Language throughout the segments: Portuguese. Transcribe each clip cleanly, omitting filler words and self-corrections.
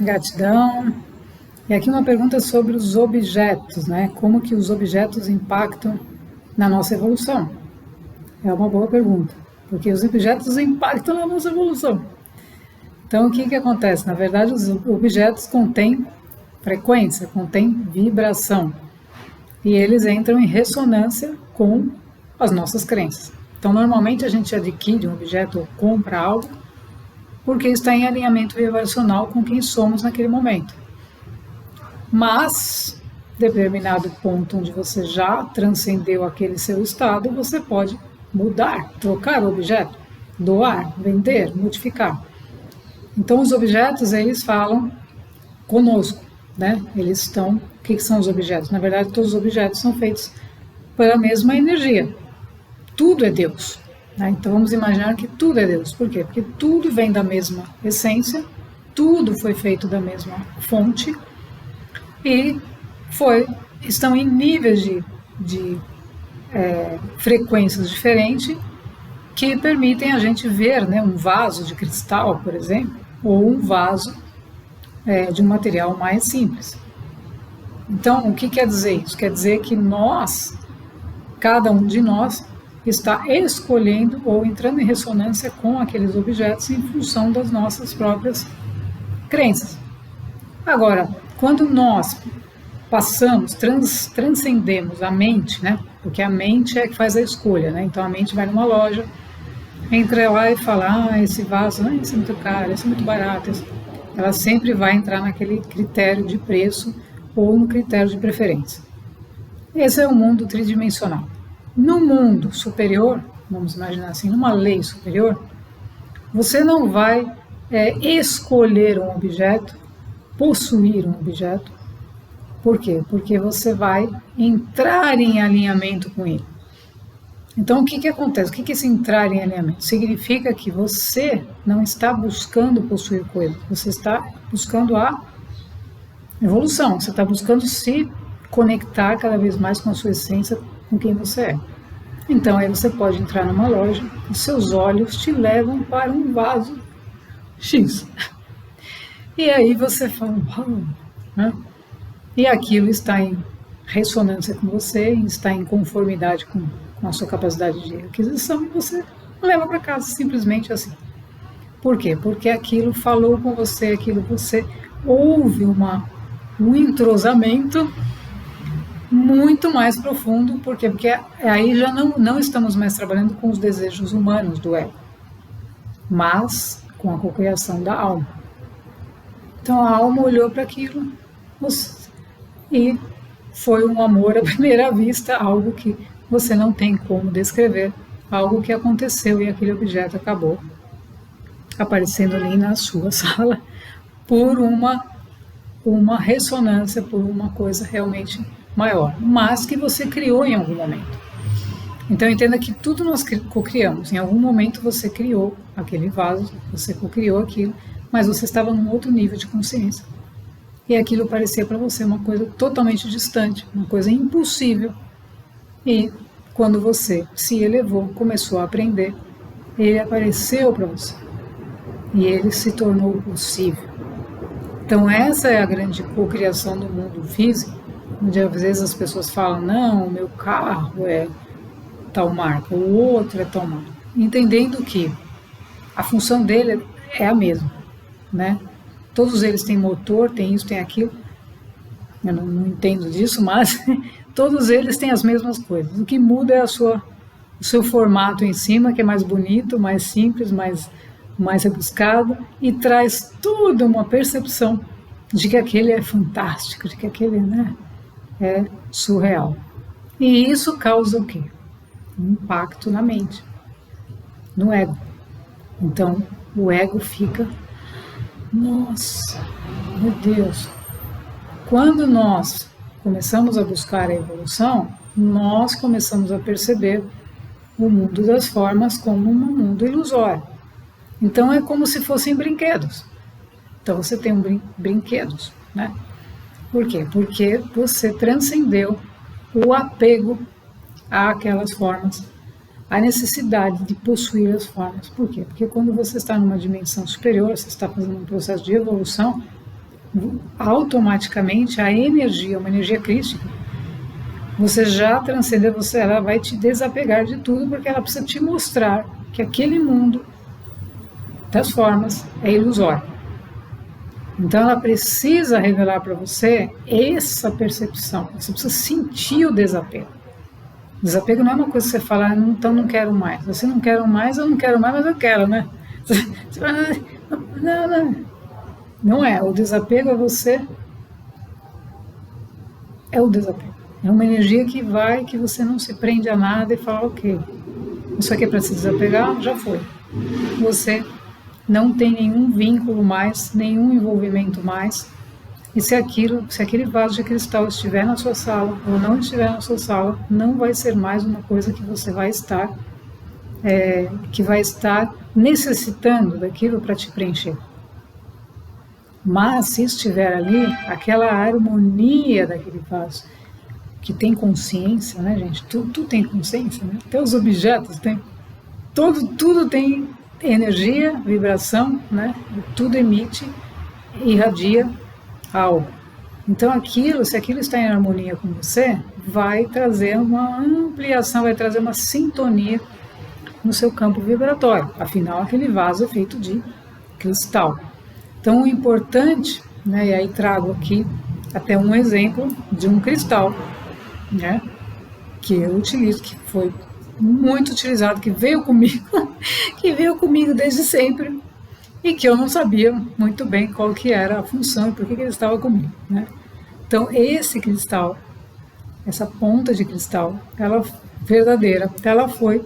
Gratidão. E aqui uma pergunta sobre os objetos, né? Como que os objetos impactam na nossa evolução? É uma boa pergunta, porque os objetos impactam na nossa evolução. Então, o que que acontece? Na verdade, os objetos contêm frequência, contêm vibração. E eles entram em ressonância com as nossas crenças. Então, normalmente a gente adquire um objeto ou compra algo porque está em alinhamento vibracional com quem somos naquele momento. Mas, determinado ponto onde você já transcendeu aquele seu estado, você pode mudar, trocar o objeto, doar, vender, modificar. Então, os objetos, eles falam conosco, né? Eles estão... O que são os objetos? Na verdade, todos os objetos são feitos pela mesma energia. Tudo é Deus, né? Então, vamos imaginar que tudo é Deus. Por quê? Porque tudo vem da mesma essência, tudo foi feito da mesma fonte e estão em níveis de frequências diferentes que permitem a gente ver, né, um vaso de cristal, por exemplo, ou um vaso de um material mais simples. Então, o que quer dizer isso? Quer dizer que nós, cada um de nós, está escolhendo ou entrando em ressonância com aqueles objetos em função das nossas próprias crenças. Agora, quando nós passamos, transcendemos a mente, né? Porque a mente é que faz a escolha, né? Então a mente vai numa loja, entra lá e fala, esse vaso, esse é muito caro, esse é muito barato. Ela sempre vai entrar naquele critério de preço ou no critério de preferência. Esse é o mundo tridimensional. No mundo superior, vamos imaginar assim, numa lei superior, você não vai escolher um objeto, possuir um objeto. Por quê? Porque você vai entrar em alinhamento com ele. Então, o que que acontece? O que que é esse entrar em alinhamento? Significa que você não está buscando possuir coisas, você está buscando a evolução, você está buscando se conectar cada vez mais com a sua essência, com quem você é. Então, aí você pode entrar numa loja, os seus olhos te levam para um vaso X. E aí você fala, uau, né? E aquilo está em ressonância com você, está em conformidade com a sua capacidade de aquisição, e você leva para casa simplesmente assim. Por quê? Porque aquilo falou com você, aquilo você houve um entrosamento muito mais profundo. Por quê? Porque aí já não estamos mais trabalhando com os desejos humanos do ego, mas com a cocriação da alma. Então a alma olhou para aquilo e foi um amor à primeira vista, algo que você não tem como descrever, algo que aconteceu e aquele objeto acabou aparecendo ali na sua sala por uma ressonância, por uma coisa realmente maior, mas que você criou em algum momento. Então entenda que tudo nós cocriamos, em algum momento você criou aquele vaso, você cocriou aquilo, mas você estava num outro nível de consciência. E aquilo parecia para você uma coisa totalmente distante, uma coisa impossível. E quando você se elevou, começou a aprender, ele apareceu para você. E ele se tornou possível. Então essa é a grande cocriação do mundo físico, onde às vezes as pessoas falam, não, o meu carro é tal marca, o outro é tal marca. Entendendo que a função dele é a mesma, né? Todos eles têm motor, tem isso, tem aquilo. Eu não entendo disso, mas todos eles têm as mesmas coisas. O que muda é o seu formato em cima, que é mais bonito, mais simples, mais rebuscado, e traz toda uma percepção de que aquele é fantástico, de que aquele, né, é surreal. E isso causa o quê? Um impacto na mente, no ego. Então, o ego fica... Nossa, meu Deus, quando nós começamos a buscar a evolução, nós começamos a perceber o mundo das formas como um mundo ilusório. Então é como se fossem brinquedos. Então você tem brinquedos, né? Por quê? Porque você transcendeu o apego àquelas formas, a necessidade de possuir as formas. Por quê? Porque quando você está numa dimensão superior, você está fazendo um processo de evolução, automaticamente a energia, uma energia crística, você já transcendeu, ela vai te desapegar de tudo, porque ela precisa te mostrar que aquele mundo das formas é ilusório. Então ela precisa revelar para você essa percepção. Você precisa sentir o desapego. Desapego não é uma coisa que você fala, então não quero mais. Você não quero mais, eu não quero mais, mas eu quero, né? Você fala, não é. O desapego é você. É o desapego. É uma energia que vai, que você não se prende a nada e fala, ok, isso aqui é para se desapegar, já foi. Você não tem nenhum vínculo mais, nenhum envolvimento mais. E se aquele vaso de cristal estiver na sua sala ou não estiver na sua sala, não vai ser mais uma coisa que você vai estar, necessitando daquilo para te preencher. Mas se estiver ali, aquela harmonia daquele vaso, que tem consciência, né, gente? Tudo tem consciência, né? Até os objetos têm. Tudo tem energia, vibração, né? Tudo emite, irradia algo. Então se aquilo está em harmonia com você, vai trazer uma ampliação, vai trazer uma sintonia no seu campo vibratório. Afinal, aquele vaso é feito de cristal. Então, o importante, né, e aí trago aqui até um exemplo de um cristal, né, que eu utilizo, que foi muito utilizado, que veio comigo desde sempre, e que eu não sabia muito bem qual que era a função e por que ele estava comigo, né? Então, esse cristal, essa ponta de cristal, ela verdadeira, ela foi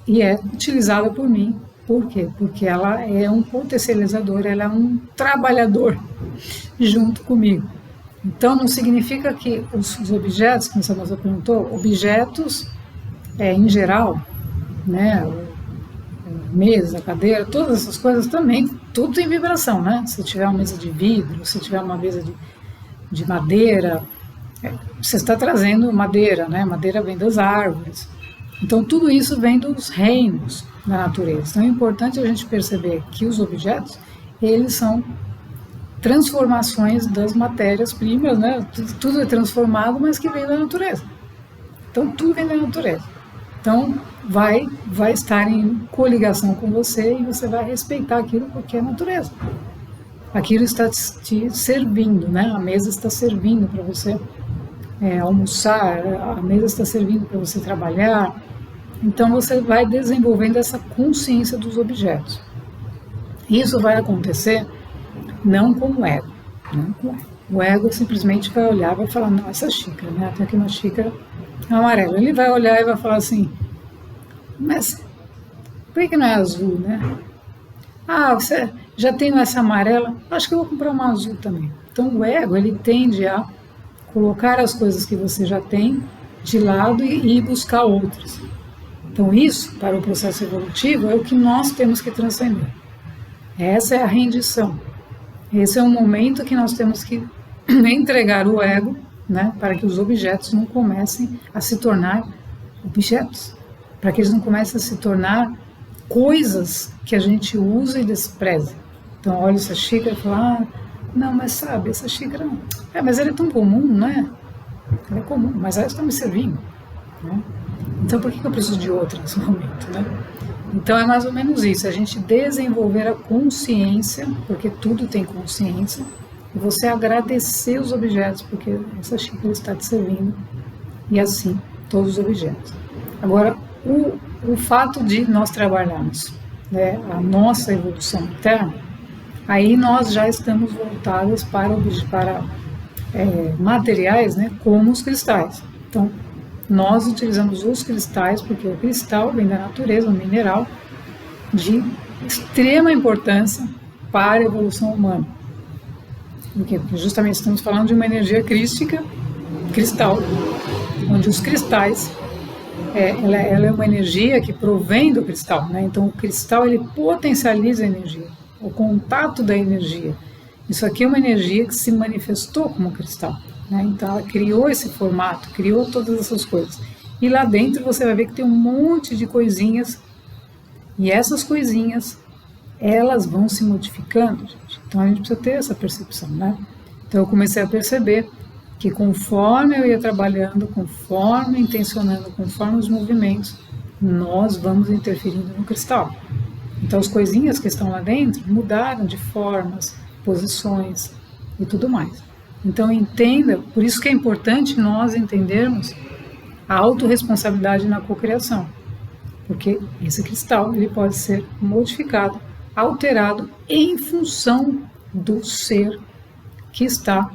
e é utilizada por mim. Por quê? Porque ela é um potencializador, ela é um trabalhador junto comigo. Então, não significa que os objetos, como a moça perguntou, objetos em geral, né, mesa, cadeira, todas essas coisas também, tudo tem vibração, né? Se tiver uma mesa de vidro, se tiver uma mesa de madeira, você está trazendo madeira, né? Madeira vem das árvores. Então, tudo isso vem dos reinos da natureza. Então, é importante a gente perceber que os objetos, eles são transformações das matérias-primas, né? Tudo é transformado, mas que vem da natureza. Então, tudo vem da natureza. Então, vai estar em coligação com você e você vai respeitar aquilo porque é natureza. Aquilo está te servindo, né? A mesa está servindo para você almoçar, a mesa está servindo para você trabalhar. Então, você vai desenvolvendo essa consciência dos objetos. Isso vai acontecer não com o ego. Não com o ego. O ego simplesmente vai olhar e vai falar, não, essa xícara, né? Tem aqui uma xícara amarela. Ele vai olhar e vai falar assim, mas por que não é azul, né? Ah, você já tem essa amarela? Acho que eu vou comprar uma azul também. Então, o ego, ele tende a colocar as coisas que você já tem de lado e ir buscar outras. Então, isso, para o processo evolutivo, é o que nós temos que transcender. Essa é a rendição. Esse é o momento que nós temos que entregar o ego, né, para que os objetos não comecem a se tornar objetos, para que eles não comecem a se tornar coisas que a gente usa e despreza. Então, olha essa xícara e fala, não, mas sabe, essa xícara não. Mas ela é tão comum, né? Ela é comum, mas ela está me servindo, né? Então, por que eu preciso de outra nesse momento, né? Então, é mais ou menos isso, a gente desenvolver a consciência, porque tudo tem consciência, e você agradecer os objetos, porque essa xícara está te servindo, e assim, todos os objetos. Agora, o fato de nós trabalharmos, né, a nossa evolução interna, aí nós já estamos voltados para materiais, né, como os cristais. Então, nós utilizamos os cristais, porque o cristal vem da natureza, um mineral de extrema importância para a evolução humana. Por quê? Porque justamente estamos falando de uma energia crística, cristal, onde os cristais, ela é uma energia que provém do cristal, né? Então o cristal, ele potencializa a energia, o contato da energia. Isso aqui é uma energia que se manifestou como cristal, né? Então ela criou esse formato, criou todas essas coisas. E lá dentro você vai ver que tem um monte de coisinhas, e essas coisinhas elas vão se modificando, gente. Então a gente precisa ter essa percepção, né? Então eu comecei a perceber que conforme eu ia trabalhando, conforme intencionando, conforme os movimentos, nós vamos interferindo no cristal. Então as coisinhas que estão lá dentro mudaram de formas, posições e tudo mais. Então entenda, por isso que é importante nós entendermos a autorresponsabilidade na cocriação, porque esse cristal ele pode ser modificado, alterado em função do ser que está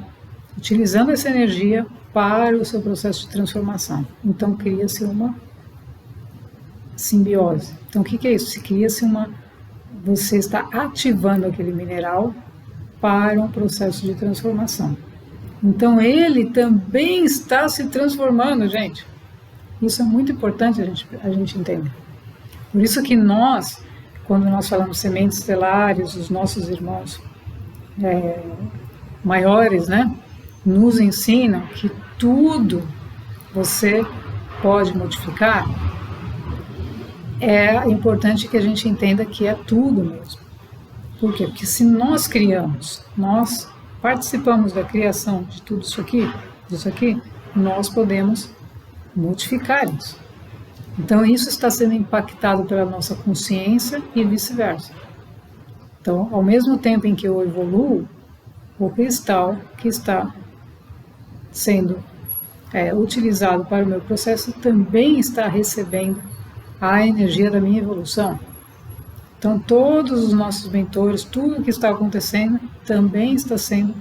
utilizando essa energia para o seu processo de transformação. Então cria-se uma simbiose. Então o que é isso? Se cria-se você está ativando aquele mineral para um processo de transformação. Então ele também está se transformando, gente. Isso é muito importante a gente entender. Por isso que nós, quando nós falamos sementes estelares, os nossos irmãos maiores, né, nos ensinam que tudo você pode modificar. É importante que a gente entenda que é tudo mesmo. Por quê? Porque se nós criamos, nós participamos da criação de tudo isso aqui, nós podemos modificar isso. Então isso está sendo impactado pela nossa consciência e vice-versa. Então, ao mesmo tempo em que eu evoluo, o cristal que está sendo utilizado para o meu processo também está recebendo a energia da minha evolução. Então todos os nossos mentores, tudo o que está acontecendo também está sendo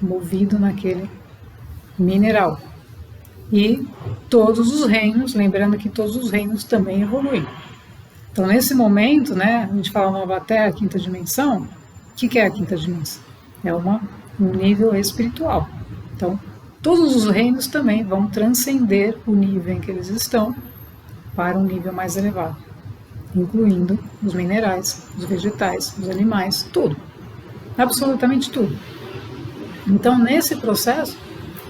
movido naquele mineral. E todos os reinos, lembrando que todos os reinos também evoluem. Então nesse momento, né, a gente fala nova terra, quinta dimensão. O que é a quinta dimensão? É um nível espiritual. Então todos os reinos também vão transcender o nível em que eles estão para um nível mais elevado, incluindo os minerais, os vegetais, os animais, tudo, absolutamente tudo. Então nesse processo,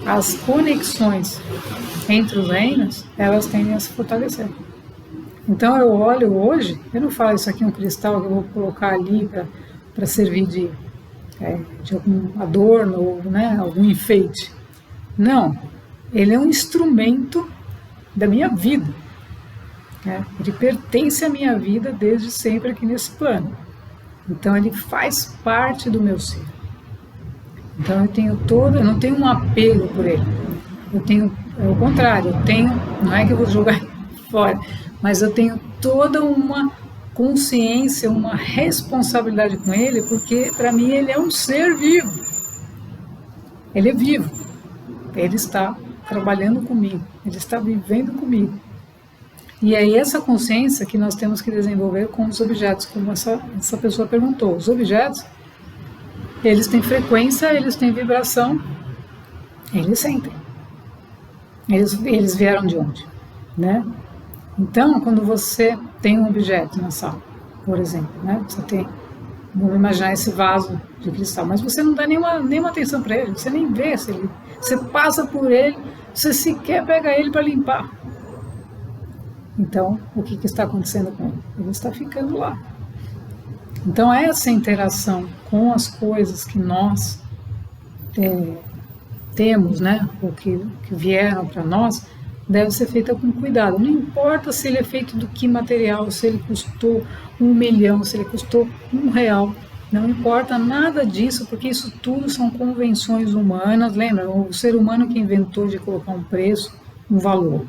as conexões entre os reinos, elas tendem a se fortalecer. Então eu olho hoje, eu não falo isso aqui é um cristal que eu vou colocar ali para servir de algum adorno ou, né, algum enfeite. Não, ele é um instrumento da minha vida. Ele pertence à minha vida desde sempre aqui nesse plano. Então ele faz parte do meu ser. Então eu não tenho um apego por ele. Eu tenho, ao contrário, não é que eu vou jogar fora, mas eu tenho toda uma consciência, uma responsabilidade com ele, porque para mim ele é um ser vivo. Ele é vivo. Ele está trabalhando comigo, ele está vivendo comigo. E é essa consciência que nós temos que desenvolver com os objetos, como essa pessoa perguntou. Os objetos, eles têm frequência, eles têm vibração, eles sentem. Eles vieram de onde? Né? Então, quando você tem um objeto na sala, por exemplo, né? Você tem, vamos imaginar esse vaso de cristal, mas você não dá nenhuma atenção para ele, você nem vê se ele, você passa por ele, você sequer pega ele para limpar. Então, o que está acontecendo com ele? Ele está ficando lá. Então, essa interação com as coisas que nós temos, né, ou que vieram para nós, deve ser feita com cuidado. Não importa se ele é feito do que material, se ele custou 1 milhão, se ele custou R$1. Não importa nada disso, porque isso tudo são convenções humanas. Lembra, o ser humano que inventou de colocar um preço, um valor.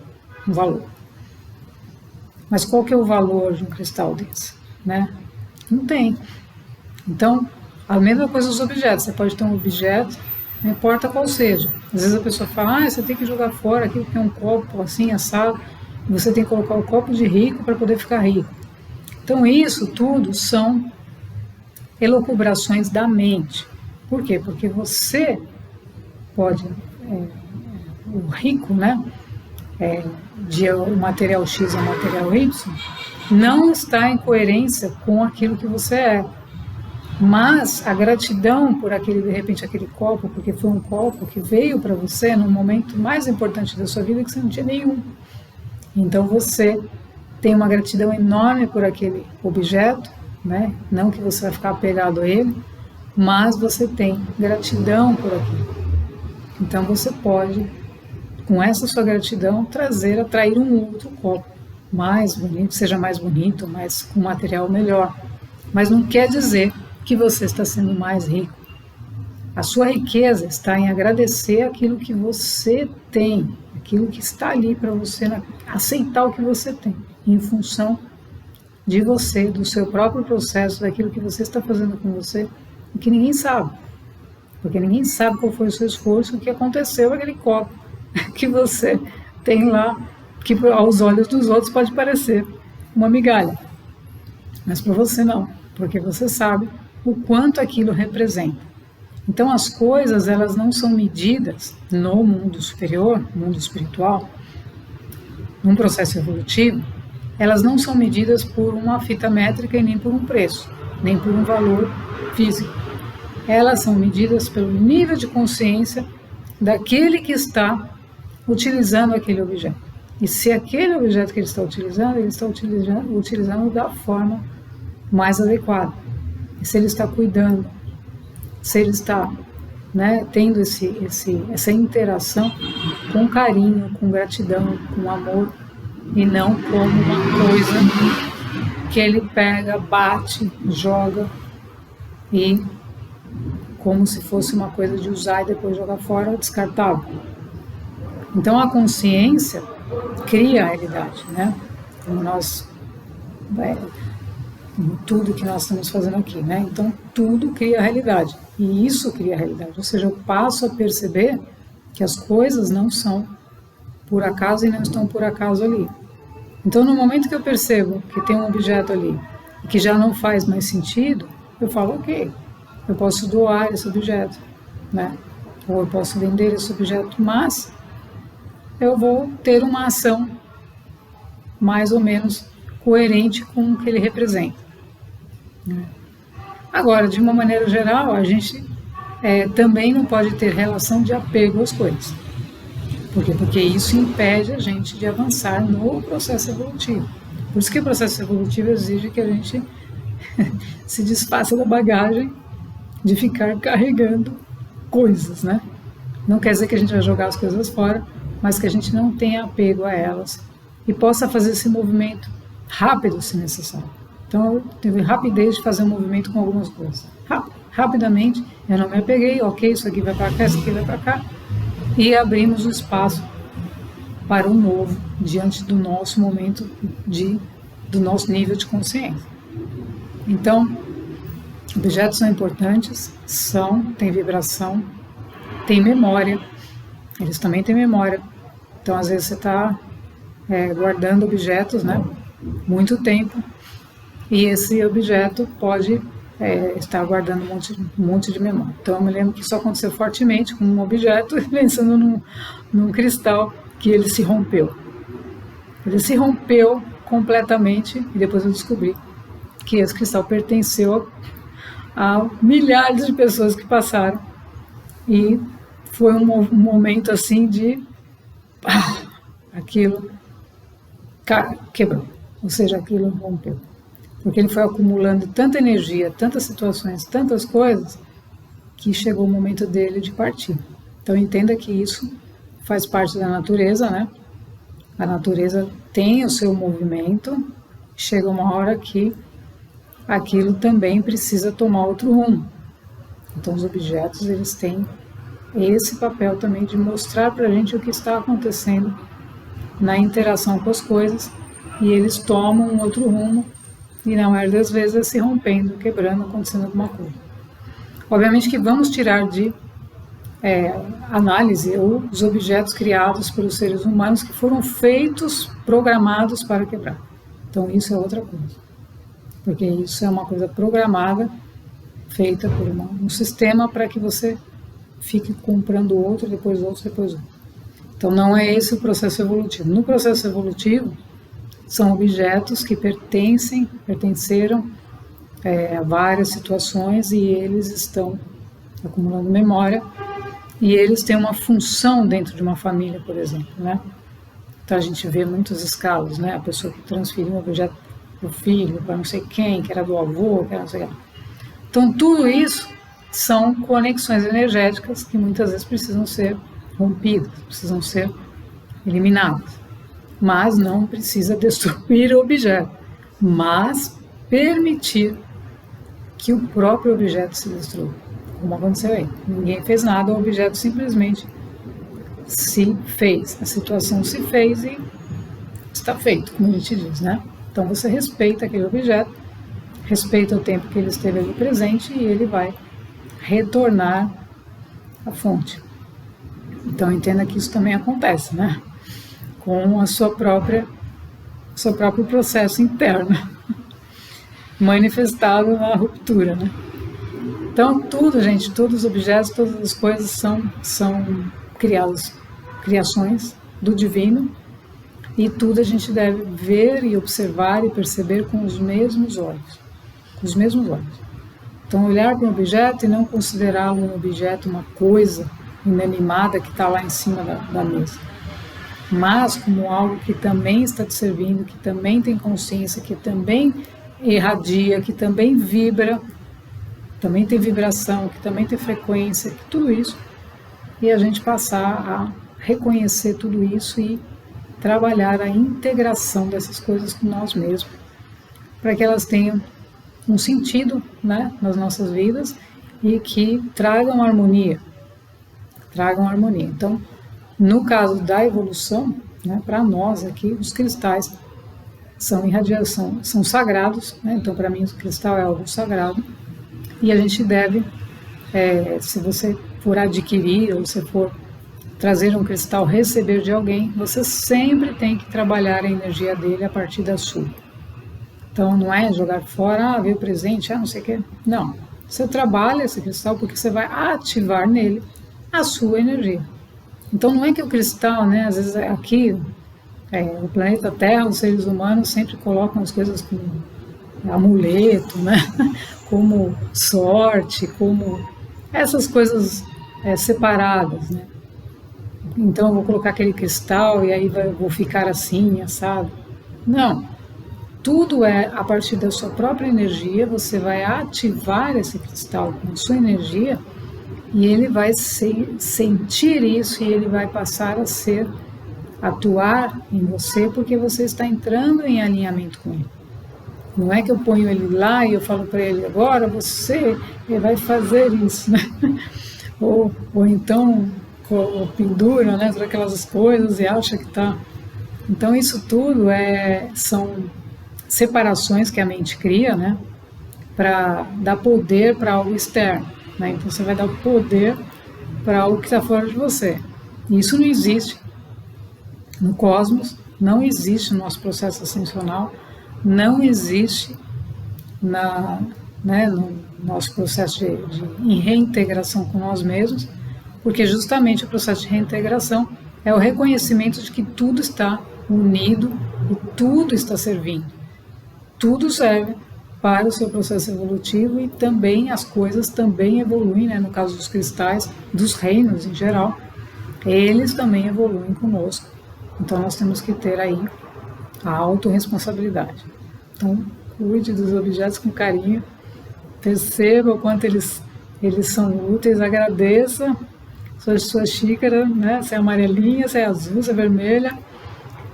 Mas qual que é o valor de um cristal desse? Né? Não tem. Então, a mesma coisa dos objetos. Você pode ter um objeto, não importa qual seja. Às vezes a pessoa fala, você tem que jogar fora aquilo que é um copo assim, assado, e você tem que colocar o copo de rico para poder ficar rico. Então, isso tudo são elucubrações da mente. Por quê? Porque você pode, o rico, né? De o material X ao material Y, não está em coerência com aquilo que você é. Mas a gratidão por de repente, aquele copo, porque foi um copo que veio para você no momento mais importante da sua vida que você não tinha nenhum. Então você tem uma gratidão enorme por aquele objeto né? Não que você vai ficar apegado a ele, mas você tem gratidão por aquilo. Então você pode, com essa sua gratidão, atrair um outro copo mais bonito, seja mais bonito, mas com material melhor. Mas não quer dizer que você está sendo mais rico. A sua riqueza está em agradecer aquilo que você tem, aquilo que está ali para você, aceitar o que você tem, em função de você, do seu próprio processo, daquilo que você está fazendo com você, e que ninguém sabe. Porque ninguém sabe qual foi o seu esforço, o que aconteceu com aquele copo que você tem lá, que aos olhos dos outros pode parecer uma migalha. Mas para você não, porque você sabe o quanto aquilo representa. Então as coisas, elas não são medidas no mundo superior, no mundo espiritual, num processo evolutivo, elas não são medidas por uma fita métrica e nem por um preço, nem por um valor físico. Elas são medidas pelo nível de consciência daquele que está utilizando aquele objeto. E se aquele objeto que ele está utilizando da forma mais adequada. E se ele está cuidando, se ele está, né, tendo essa interação com carinho, com gratidão, com amor, e não como uma coisa que ele pega, bate, joga, e como se fosse uma coisa de usar e depois jogar fora, descartável. Então a consciência cria a realidade, né? Como nós, tudo que nós estamos fazendo aqui, né? Então tudo cria a realidade, e isso cria a realidade. Ou seja, eu passo a perceber que as coisas não são por acaso e não estão por acaso ali. Então no momento que eu percebo que tem um objeto ali e que já não faz mais sentido, eu falo, ok, eu posso doar esse objeto, né? Ou eu posso vender esse objeto, mas eu vou ter uma ação mais ou menos coerente com o que ele representa. Agora, de uma maneira geral, a gente também não pode ter relação de apego às coisas. Por quê? Porque isso impede a gente de avançar no processo evolutivo. Por isso que o processo evolutivo exige que a gente se desfaça da bagagem de ficar carregando coisas, né? Não quer dizer que a gente vai jogar as coisas fora, mas que a gente não tenha apego a elas e possa fazer esse movimento rápido, se necessário. Então, eu tive rapidez de fazer um movimento com algumas coisas. Rapidamente, eu não me apeguei, ok, isso aqui vai para cá, isso aqui vai para cá, e abrimos o espaço para o novo, diante do nosso momento, do nosso nível de consciência. Então, objetos são importantes, têm vibração, têm memória, eles também têm memória. Então, às vezes você está guardando objetos, né, muito tempo, e esse objeto pode estar guardando um monte de memória. Então, eu me lembro que isso aconteceu fortemente com um objeto, pensando num cristal, que ele se rompeu. Ele se rompeu completamente, e depois eu descobri que esse cristal pertenceu a milhares de pessoas que passaram, e foi um momento assim de aquilo quebrou, ou seja, aquilo rompeu, porque ele foi acumulando tanta energia, tantas situações, tantas coisas, que chegou o momento dele de partir. Então entenda que isso faz parte da natureza, né? A natureza tem o seu movimento, chega uma hora que aquilo também precisa tomar outro rumo. Então os objetos, eles têm esse papel também de mostrar para a gente o que está acontecendo na interação com as coisas, e eles tomam um outro rumo, e na maioria das vezes é se rompendo, quebrando, acontecendo alguma coisa. Obviamente que vamos tirar de análise os objetos criados pelos seres humanos que foram feitos, programados para quebrar. Então isso é outra coisa, porque isso é uma coisa programada, feita por um sistema para que você fique comprando outro, depois outro, depois outro. Então não é esse o processo evolutivo. No processo evolutivo, são objetos que pertenceram a várias situações, e eles estão acumulando memória, e eles têm uma função dentro de uma família, por exemplo, né? Então a gente vê muitas escalas, né? A pessoa que transferiu um objeto o filho, para não sei quem, que era do avô, que era não sei quem. Então, tudo isso são conexões energéticas que muitas vezes precisam ser rompidas, precisam ser eliminadas. Mas não precisa destruir o objeto, mas permitir que o próprio objeto se destrua, como aconteceu aí. Ninguém fez nada, o objeto simplesmente se fez, a situação se fez e está feito, como a gente diz, né? Então você respeita aquele objeto, respeita o tempo que ele esteve ali presente e ele vai retornar à fonte. Então entenda que isso também acontece, né? Com a seu próprio processo interno, manifestado na ruptura, né? Então tudo, gente, todos os objetos, todas as coisas são criações do divino, e tudo a gente deve ver e observar e perceber com os mesmos olhos, Então olhar para um objeto e não considerá-lo um objeto, uma coisa inanimada que está lá em cima da mesa, mas como algo que também está te servindo, que também tem consciência, que também irradia, que também vibra, também tem vibração, que também tem frequência, que tudo isso, e a gente passar a reconhecer tudo isso e trabalhar a integração dessas coisas com nós mesmos, para que elas tenham um sentido, né, nas nossas vidas e que tragam harmonia. Então, no caso da evolução, né, para nós aqui, os cristais são irradiação, são sagrados, né? Então para mim o cristal é algo sagrado e a gente deve, se você for adquirir ou se for trazer um cristal, receber de alguém, você sempre tem que trabalhar a energia dele a partir da sua. Então não é jogar fora, veio presente, não sei o quê. Não, você trabalha esse cristal porque você vai ativar nele a sua energia. Então não é que o cristal, né, às vezes aqui, o planeta Terra, os seres humanos sempre colocam as coisas como amuleto, né, como sorte, como essas coisas separadas, né. Então eu vou colocar aquele cristal e aí vou ficar assim, assado. Não, tudo é a partir da sua própria energia, você vai ativar esse cristal com a sua energia e ele vai sentir isso e ele vai passar a atuar em você porque você está entrando em alinhamento com ele. Não é que eu ponho ele lá e eu falo para ele, agora você vai fazer isso, né? ou então pendura, né, aquelas coisas e acha que está. Então isso tudo são separações que a mente cria, né, para dar poder para algo externo, né? Então você vai dar poder para algo que está fora de você. E isso não existe no cosmos, não existe no nosso processo ascensional, não existe no nosso processo de reintegração com nós mesmos, porque justamente o processo de reintegração é o reconhecimento de que tudo está unido e tudo está servindo. Tudo serve para o seu processo evolutivo e também as coisas também evoluem, né? No caso dos cristais, dos reinos em geral, eles também evoluem conosco. Então nós temos que ter aí a autorresponsabilidade. Então cuide dos objetos com carinho, perceba o quanto eles são úteis, agradeça sua xícara, né? Se é amarelinha, se é azul, se é vermelha,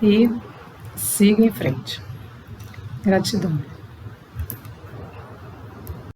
e siga em frente. Gratidão.